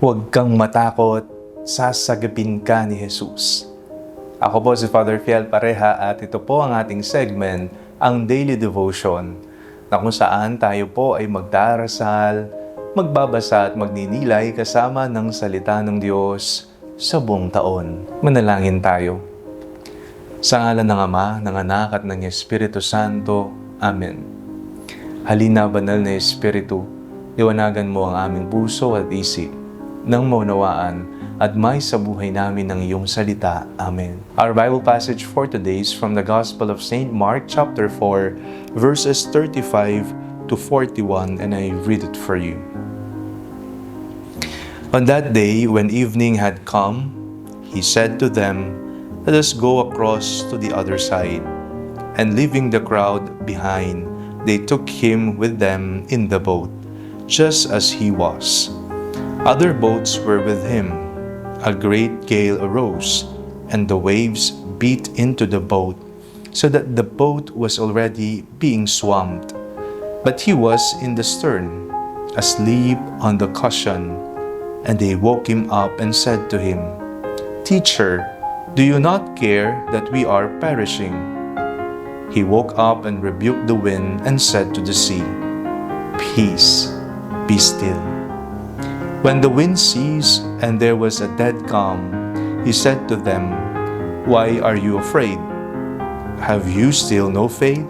Huwag kang matakot, sasagapin ka ni Jesus. Ako po si Father Fiel Pareha at ito po ang ating segment, ang Daily Devotion, na kung saan tayo po ay magdarasal, magbabasa at magninilay kasama ng salita ng Diyos sa buong taon. Manalangin tayo. Sa ngalan ng Ama, ng Anak at ng Espiritu Santo. Amen. Halina, banal na Espiritu, liwanagan mo ang aming puso at isip, nang maunawaan at may sa buhay namin ng iyong salita. Amen. Our Bible passage for today is from the Gospel of St. Mark chapter 4, verses 35 to 41, and I read it for you. On that day, when evening had come, he said to them, "Let us go across to the other side." And leaving the crowd behind, they took him with them in the boat, just as he was. Other boats were with him. A great gale arose, and the waves beat into the boat, so that the boat was already being swamped. But he was in the stern, asleep on the cushion. And they woke him up and said to him, "Teacher, do you not care that we are perishing?" He woke up and rebuked the wind and said to the sea, "Peace, be still." When the wind ceased and there was a dead calm, he said to them, "Why are you afraid? Have you still no faith?"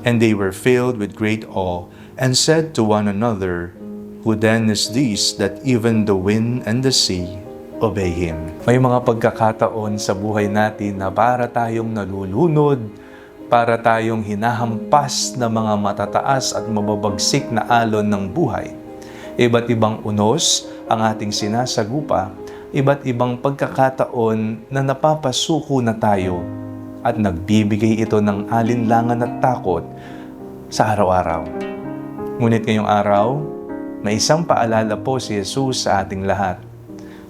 And they were filled with great awe and said to one another, "Who then is this that even the wind and the sea obey him?" May mga pagkakataon sa buhay natin na para tayong nalulunod, para tayong hinahampas na mga matataas at mababagsik na alon ng buhay. Iba't ibang unos ang ating sinasagupa, iba't ibang pagkakataon na napapasuko na tayo at nagbibigay ito ng alinlangan at takot sa araw-araw. Ngunit ngayong araw, may isang paalala po si Jesus sa ating lahat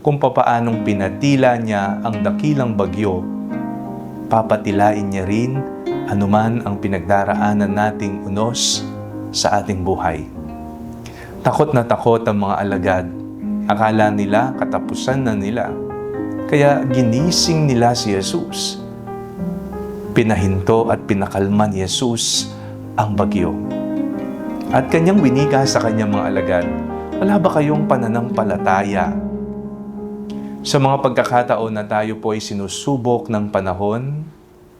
kung papaanong pinatila niya ang dakilang bagyo, papatilain niya rin anuman ang pinagdaraanan nating unos sa ating buhay. Takot na takot ang mga alagad. Akala nila katapusan na nila. Kaya ginising nila si Jesus. Pinahinto at pinakalma ni Jesus ang bagyo. At kanyang winika sa kanyang mga alagad, "Wala ba kayong pananampalataya?" Sa mga pagkakataon na tayo po ay sinusubok ng panahon,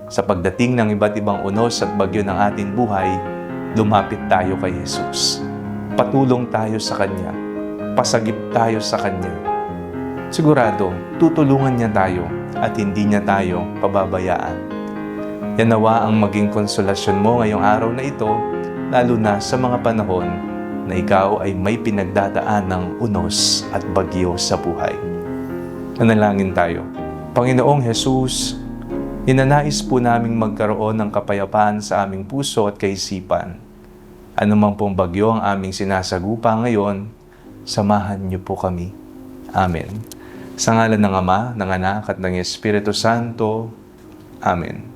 sa pagdating ng iba't ibang unos at bagyo ng ating buhay, lumapit tayo kay Jesus. Patulong tayo sa Kanya. Pasagip tayo sa Kanya. Sigurado, tutulungan niya tayo at hindi niya tayo pababayaan. Yan nawa ang maging konsolasyon mo ngayong araw na ito, lalo na sa mga panahon na ikaw ay may pinagdadaan ng unos at bagyo sa buhay. Manalangin tayo. Panginoong Jesus, ninanais po naming magkaroon ng kapayapaan sa aming puso at kaisipan. Ano man pong bagyo ang aming sinasagupa ngayon, samahan niyo po kami. Amen. Sa ngalan ng Ama, ng Anak at ng Espiritu Santo. Amen.